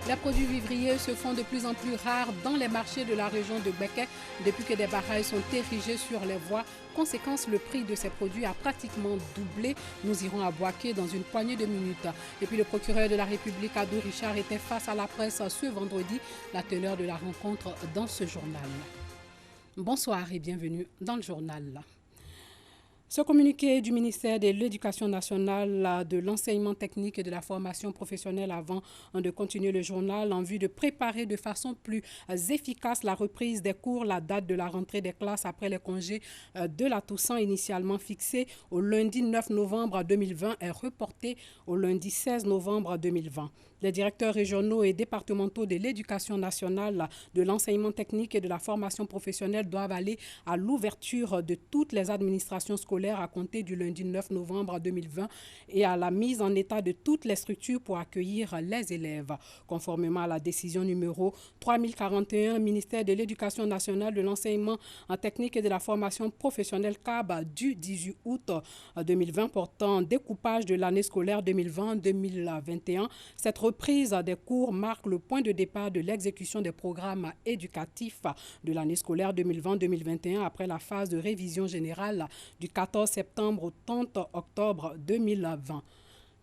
Les produits vivriers se font de plus en plus rares dans les marchés de la région de Gbeke depuis que des barrages sont érigés sur les voies. Conséquence, le prix de ces produits a pratiquement doublé. Nous irons à Boaké dans une poignée de minutes. Et puis le procureur de la République, Adou Richard, était face à la presse ce vendredi, la teneur de la rencontre dans ce journal. Bonsoir et bienvenue dans le journal. Ce communiqué du ministère de l'Éducation nationale, de l'enseignement technique et de la formation professionnelle avant de continuer le journal en vue de préparer de façon plus efficace la reprise des cours. La date de la rentrée des classes après les congés de la Toussaint initialement fixée au lundi 9 novembre 2020 est reportée au lundi 16 novembre 2020. Les directeurs régionaux et départementaux de l'éducation nationale, de l'enseignement technique et de la formation professionnelle doivent aller à l'ouverture de toutes les administrations scolaires à compter du lundi 9 novembre 2020 et à la mise en état de toutes les structures pour accueillir les élèves. Conformément à la décision numéro 3041, ministère de l'Éducation nationale, de l'enseignement technique et de la formation professionnelle CAB du 18 août 2020 portant découpage de l'année scolaire 2020-2021, cette reprise des cours marque le point de départ de l'exécution des programmes éducatifs de l'année scolaire 2020-2021 après la phase de révision générale du 14 septembre au 30 octobre 2020.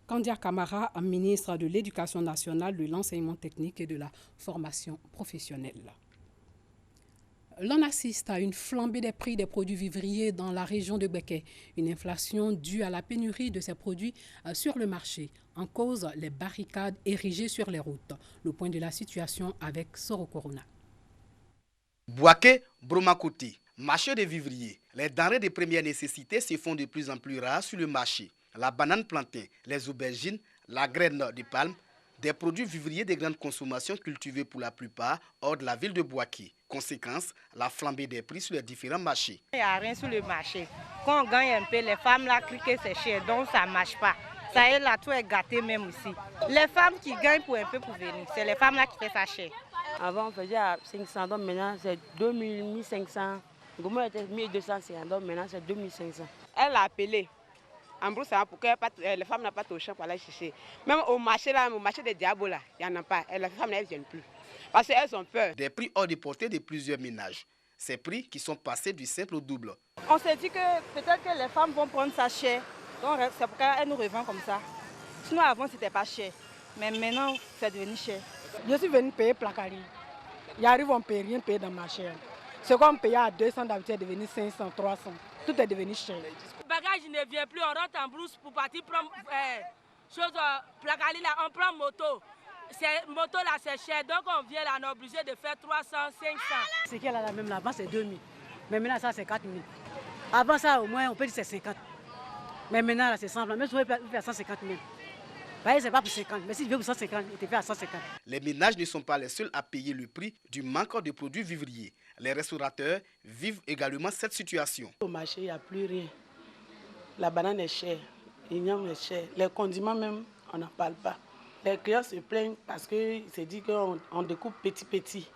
Kandia Camara, ministre de l'Éducation nationale, de l'enseignement technique et de la formation professionnelle. L'on assiste à une flambée des prix des produits vivriers dans la région de Gbeke, une inflation due à la pénurie de ces produits sur le marché. En cause, les barricades érigées sur les routes. Le point de la situation avec Soro Corona. Boaké, Bromakoti, marché des vivriers. Les denrées de première nécessité se font de plus en plus rares sur le marché. La banane plantain, les aubergines, la graine de palme, des produits vivriers de grande consommation cultivés pour la plupart hors de la ville de Boaké. Conséquence, la flambée des prix sur les différents marchés. Il n'y a rien sur le marché. Quand on gagne un peu, les femmes là crient que c'est cher, donc ça ne marche pas. Ça y est, là, tout est gâté même aussi. Les femmes qui gagnent pour un peu pour venir, c'est les femmes là qui font ça cher. Avant, on faisait à 500, donc maintenant c'est 2000, 1500. Comment était 1250, donc maintenant c'est 2500. Elle a appelé en brousse pour que les femmes n'ont pas au champ pour aller chercher. Même au marché des diables, là, il n'y en a pas. Et les femmes ne viennent plus. Parce qu'elles ont peur. Des prix hors de portée de plusieurs ménages. Ces prix qui sont passés du simple au double. On s'est dit que peut-être que les femmes vont prendre ça cher. Donc c'est pourquoi elles nous revendent comme ça. Sinon avant c'était pas cher. Mais maintenant c'est devenu cher. Je suis venu payer Placari. Il arrive, on ne peut rien payer dans le marché. Ce qu'on payait à 200 d'habitude est devenu 500, 300. Tout est devenu cher. Le bagage ne vient plus, on rentre en brousse pour partir prendre Placari là, on prend moto. Moto là c'est cher, donc on vient là, on est obligé de faire 300, 500. Ce qu'elle a là même là-bas c'est 2000. Mais maintenant ça c'est 4000. Avant ça au moins on peut dire c'est 50. Mais maintenant là c'est 100. Mais je vais faire 150 000. C'est pas pour 50, mais si je veux pour 150, il te fait à 150. Les ménages ne sont pas les seuls à payer le prix du manque de produits vivriers. Les restaurateurs vivent également cette situation. Au marché, il n'y a plus rien. La banane est chère, l'igname est cher, les condiments même, on n'en parle pas. Les clients se plaignent parce qu'ils se disent qu'on découpe petit.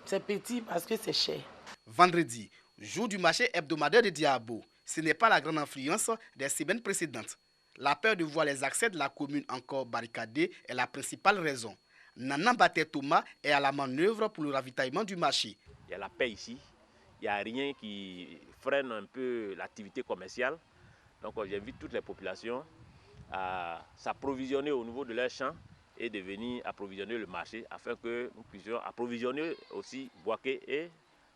C'est petit parce que c'est cher. Vendredi, jour du marché hebdomadaire de Diabo, ce n'est pas la grande influence des semaines précédentes. La peur de voir les accès de la commune encore barricadés est la principale raison. Nana Baté Thomas est à la manœuvre pour le ravitaillement du marché. Il y a la paix ici, il n'y a rien qui freine un peu l'activité commerciale. Donc j'invite toutes les populations à s'approvisionner au niveau de leurs champs et de venir approvisionner le marché afin que nous puissions approvisionner aussi Boaké et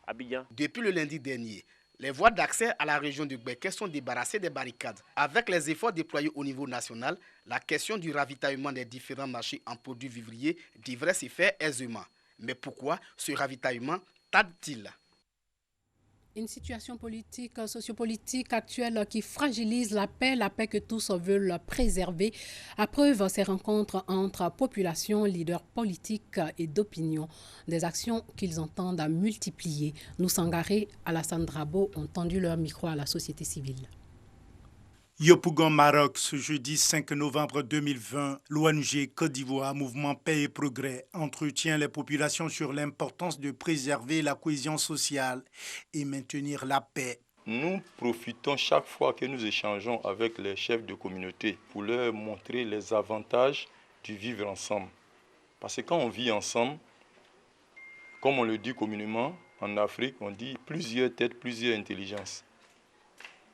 Abidjan. Depuis le lundi dernier, les voies d'accès à la région de Gbeke sont débarrassées des barricades. Avec les efforts déployés au niveau national, la question du ravitaillement des différents marchés en produits vivriers devrait se faire aisément. Mais pourquoi ce ravitaillement tarde-t-il ? Une situation politique, sociopolitique actuelle qui fragilise la paix que tous veulent préserver. À preuve, ces rencontres entre population, leaders politiques et d'opinion, des actions qu'ils entendent à multiplier. Nous Sangaré, Alassane Drabo ont tendu leur micro à la société civile. Yopougon, Maroc, ce jeudi 5 novembre 2020, l'ONG Côte d'Ivoire, Mouvement Paix et Progrès, entretient les populations sur l'importance de préserver la cohésion sociale et maintenir la paix. Nous profitons chaque fois que nous échangeons avec les chefs de communauté pour leur montrer les avantages du vivre ensemble. Parce que quand on vit ensemble, comme on le dit communément, en Afrique, on dit plusieurs têtes, plusieurs intelligences.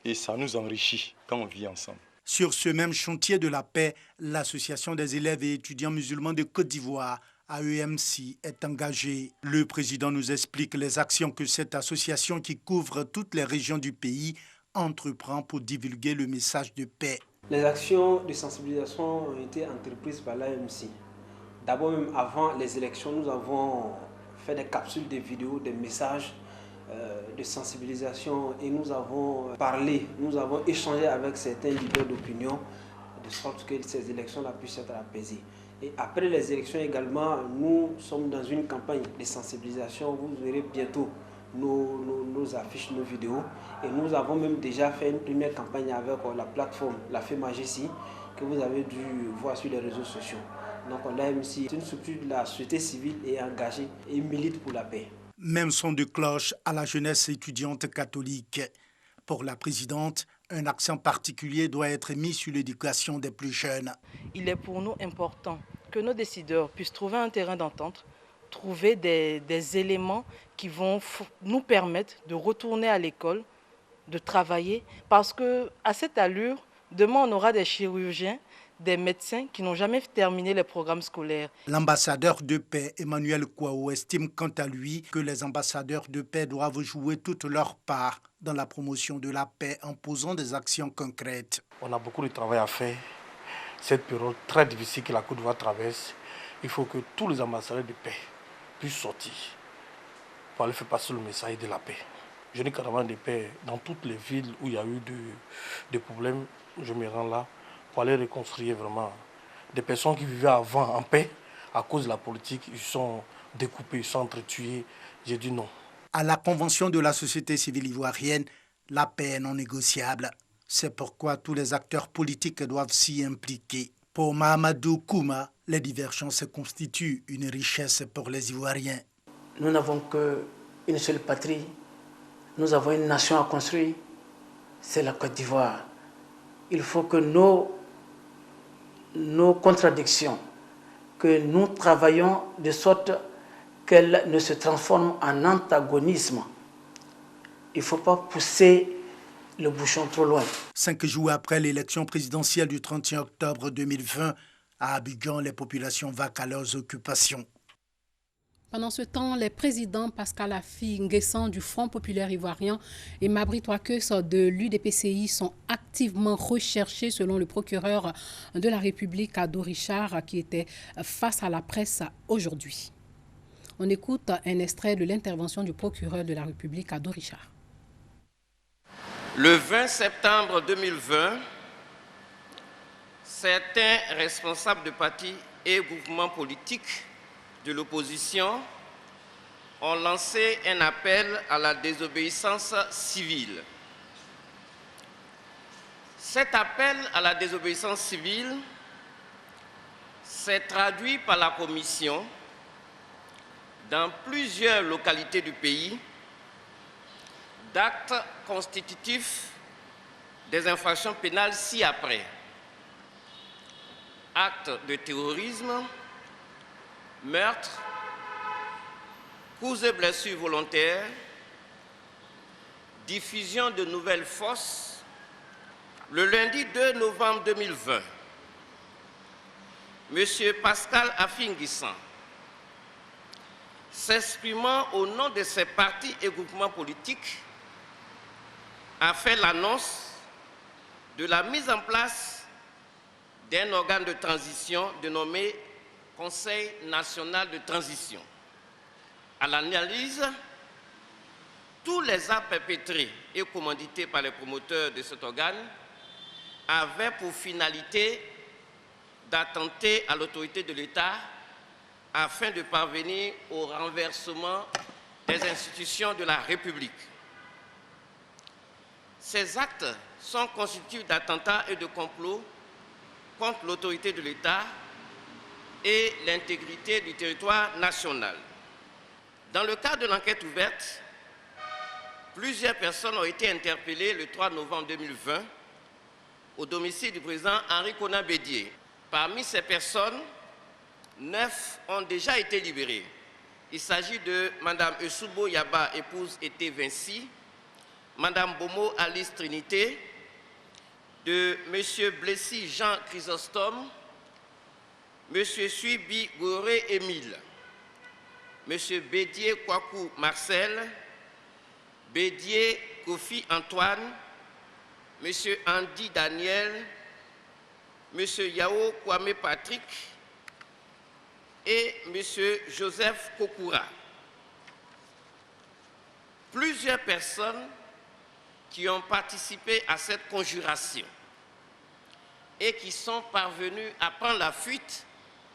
Et ça nous enrichit quand on vit ensemble. Sur ce même chantier de la paix, l'Association des élèves et étudiants musulmans de Côte d'Ivoire, AEMC, est engagée. Le président nous explique les actions que cette association qui couvre toutes les régions du pays entreprend pour divulguer le message de paix. Les actions de sensibilisation ont été entreprises par l'AEMC. D'abord, même avant les élections, nous avons fait des capsules de vidéos, des messages de sensibilisation et nous avons parlé, nous avons échangé avec certains leaders d'opinion de sorte que ces élections-là puissent être apaisées. Et après les élections également, nous sommes dans une campagne de sensibilisation. Vous verrez bientôt nos affiches, nos vidéos. Et nous avons même déjà fait une première campagne avec la plateforme La Fée Majesty que vous avez dû voir sur les réseaux sociaux. Donc l'AMC est une structure de la société civile et engagée et milite pour la paix. Même son de cloche à la jeunesse étudiante catholique. Pour la présidente, un accent particulier doit être mis sur l'éducation des plus jeunes. Il est pour nous important que nos décideurs puissent trouver un terrain d'entente, trouver des éléments qui vont nous permettre de retourner à l'école, de travailler, parce qu'à cette allure, demain on aura des chirurgiens, des médecins qui n'ont jamais terminé les programmes scolaires. L'ambassadeur de paix, Emmanuel Kouao, estime quant à lui que les ambassadeurs de paix doivent jouer toute leur part dans la promotion de la paix en posant des actions concrètes. On a beaucoup de travail à faire. Cette période très difficile que la Côte d'Ivoire traverse, il faut que tous les ambassadeurs de paix puissent sortir pour aller faire passer le message de la paix. Je n'ai caravane de paix dans toutes les villes où il y a eu des problèmes. Je me rends là pour aller reconstruire vraiment des personnes qui vivaient avant en paix. À cause de la politique, ils sont découpés, ils sont entretués. J'ai dit non. À la convention de la société civile ivoirienne, la paix est non négociable. C'est pourquoi tous les acteurs politiques doivent s'y impliquer. Pour Mahamadou Kouma, les divergences constituent une richesse pour les Ivoiriens. Nous n'avons qu'une seule patrie. Nous avons une nation à construire. C'est la Côte d'Ivoire. Il faut que nos contradictions, que nous travaillons de sorte qu'elles ne se transforment en antagonisme. Il ne faut pas pousser le bouchon trop loin. 5 jours après l'élection présidentielle du 31 octobre 2020, à Abidjan, les populations vaquent à leurs occupations. Pendant ce temps, les présidents Pascal Affi Nguessan du Front populaire ivoirien et Mabry Touakeus de l'UDPCI sont activement recherchés selon le procureur de la République, Ado Richard, qui était face à la presse aujourd'hui. On écoute un extrait de l'intervention du procureur de la République, Ado Richard. Le 20 septembre 2020, certains responsables de partis et mouvements politiques de l'opposition ont lancé un appel à la désobéissance civile. Cet appel à la désobéissance civile s'est traduit par la commission dans plusieurs localités du pays d'actes constitutifs des infractions pénales ci-après. Actes de terrorisme, meurtre, coups et blessures volontaires, diffusion de nouvelles fausses. Le lundi 2 novembre 2020, M. Pascal Affi Nguessan, s'exprimant au nom de ses partis et groupements politiques, a fait l'annonce de la mise en place d'un organe de transition dénommé Conseil national de transition. À l'analyse, tous les actes perpétrés et commandités par les promoteurs de cet organe avaient pour finalité d'attenter à l'autorité de l'État afin de parvenir au renversement des institutions de la République. Ces actes sont constitutifs d'attentats et de complots contre l'autorité de l'État et l'intégrité du territoire national. Dans le cadre de l'enquête ouverte, plusieurs personnes ont été interpellées le 3 novembre 2020 au domicile du président Henri Konan Bédié. Parmi ces personnes, 9 ont déjà été libérés. Il s'agit de Mme Esubo Yaba, épouse Été Vinci, Mme Bomo Alice Trinité, de M. Blessy Jean Chrysostome, M. Suibi Goré Émile, M. Bédier Kwaku Marcel, Bédier Kofi Antoine, M. Andy Daniel, M. Yao Kwame Patrick et M. Joseph Kokura. Plusieurs personnes qui ont participé à cette conjuration et qui sont parvenues à prendre la fuite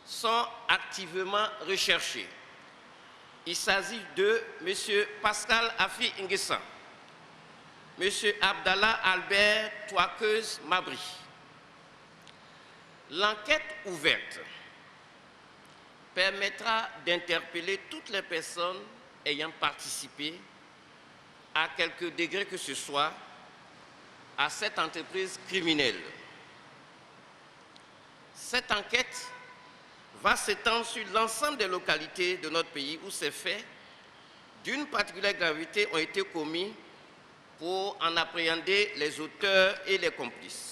sont activement recherchées. Il s'agit de M. Pascal Afi Nguessan, M. Abdallah Albert Touakeuse Mabri. L'enquête ouverte permettra d'interpeller toutes les personnes ayant participé, à quelque degré que ce soit, à cette entreprise criminelle. Cette enquête va s'étendre sur l'ensemble des localités de notre pays où ces faits d'une particulière gravité ont été commis pour en appréhender les auteurs et les complices.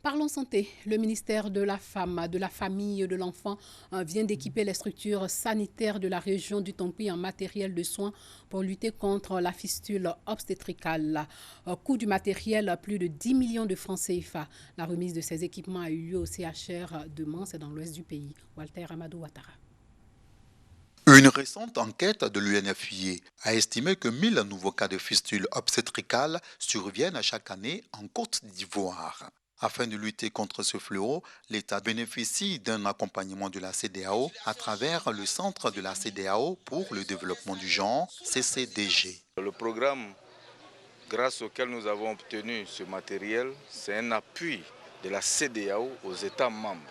Parlons santé. Le ministère de la Femme, de la Famille et de l'Enfant vient d'équiper les structures sanitaires de la région du Tompi en matériel de soins pour lutter contre la fistule obstétricale. Coût du matériel, plus de 10 millions de francs CFA. La remise de ces équipements a eu lieu au CHR de Mans, c'est dans l'ouest du pays. Walter Amadou Ouattara. Une récente enquête de l'UNFPA a estimé que 1000 nouveaux cas de fistule obstétricale surviennent chaque année en Côte d'Ivoire. Afin de lutter contre ce fléau, l'État bénéficie d'un accompagnement de la CEDEAO à travers le Centre de la CEDEAO pour le développement du genre, CCDG. Le programme grâce auquel nous avons obtenu ce matériel, c'est un appui de la CEDEAO aux États membres.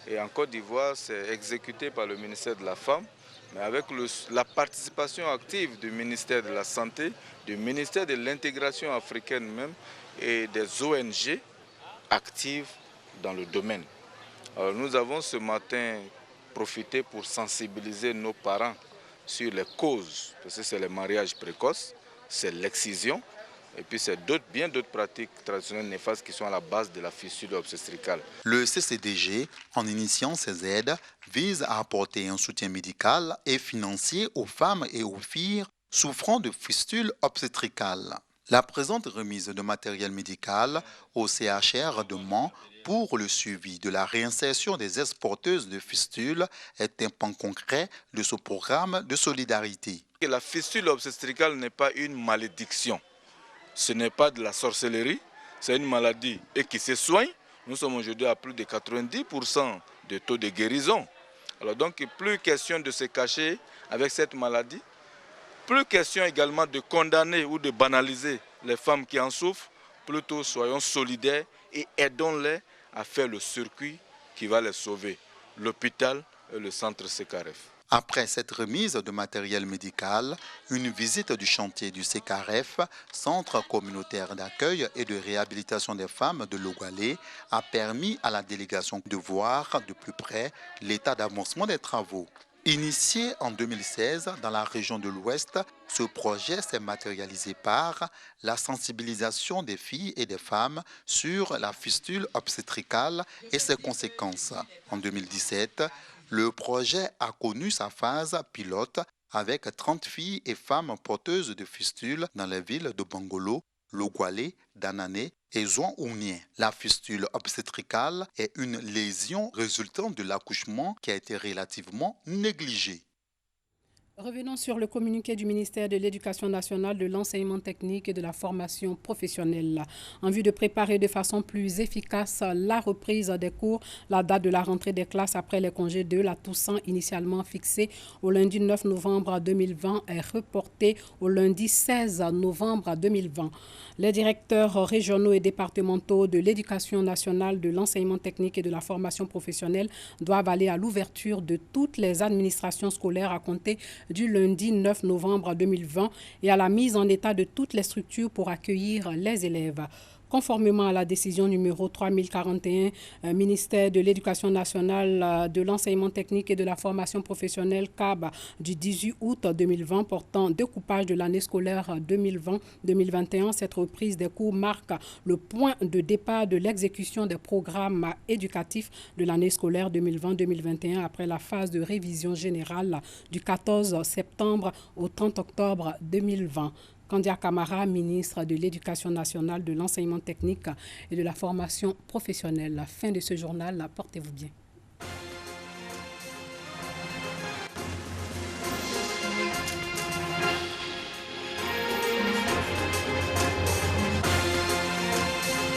Et en Côte d'Ivoire, c'est exécuté par le ministère de la Femme, mais avec la participation active du ministère de la Santé, du ministère de l'intégration africaine même et des ONG actives dans le domaine. Alors nous avons ce matin profité pour sensibiliser nos parents sur les causes, parce que c'est le mariage précoce, c'est l'excision, et puis c'est bien d'autres pratiques traditionnelles néfastes qui sont à la base de la fistule obstétricale. Le CCDG, en initiant ces aides, vise à apporter un soutien médical et financier aux femmes et aux filles souffrant de fistule obstétricale. La présente remise de matériel médical au CHR de Mans pour le suivi de la réinsertion des exporteuses de fistules est un pan concret de ce programme de solidarité. La fistule obstétricale n'est pas une malédiction. Ce n'est pas de la sorcellerie, c'est une maladie et qui se soigne. Nous sommes aujourd'hui à plus de 90% de taux de guérison. Alors donc, plus question de se cacher avec cette maladie, plus question également de condamner ou de banaliser les femmes qui en souffrent, plutôt soyons solidaires et aidons-les à faire le circuit qui va les sauver, l'hôpital et le centre CKRF. Après cette remise de matériel médical, une visite du chantier du CKRF, Centre communautaire d'accueil et de réhabilitation des femmes de Logwalé, a permis à la délégation de voir de plus près l'état d'avancement des travaux. Initié en 2016 dans la région de l'Ouest, ce projet s'est matérialisé par la sensibilisation des filles et des femmes sur la fistule obstétricale et ses conséquences. En 2017, le projet a connu sa phase pilote avec 30 filles et femmes porteuses de fistules dans les villes de Bangolo, Logwalé, Danané et Zouan-Ounien. La fistule obstétricale est une lésion résultant de l'accouchement qui a été relativement négligée. Revenons sur le communiqué du ministère de l'Éducation nationale, de l'enseignement technique et de la formation professionnelle. En vue de préparer de façon plus efficace la reprise des cours, la date de la rentrée des classes après les congés de la Toussaint initialement fixée au lundi 9 novembre 2020 est reportée au lundi 16 novembre 2020. Les directeurs régionaux et départementaux de l'Éducation nationale, de l'enseignement technique et de la formation professionnelle doivent aller à l'ouverture de toutes les administrations scolaires à compter du lundi 9 novembre 2020 et à la mise en état de toutes les structures pour accueillir les élèves. Conformément à la décision numéro 3041, ministère de l'Éducation nationale, de l'enseignement technique et de la formation professionnelle CAB du 18 août 2020 portant découpage de l'année scolaire 2020-2021, cette reprise des cours marque le point de départ de l'exécution des programmes éducatifs de l'année scolaire 2020-2021 après la phase de révision générale du 14 septembre au 30 octobre 2020. Kandia Camara, ministre de l'Éducation nationale, de l'enseignement technique et de la formation professionnelle. Fin de ce journal, portez-vous bien.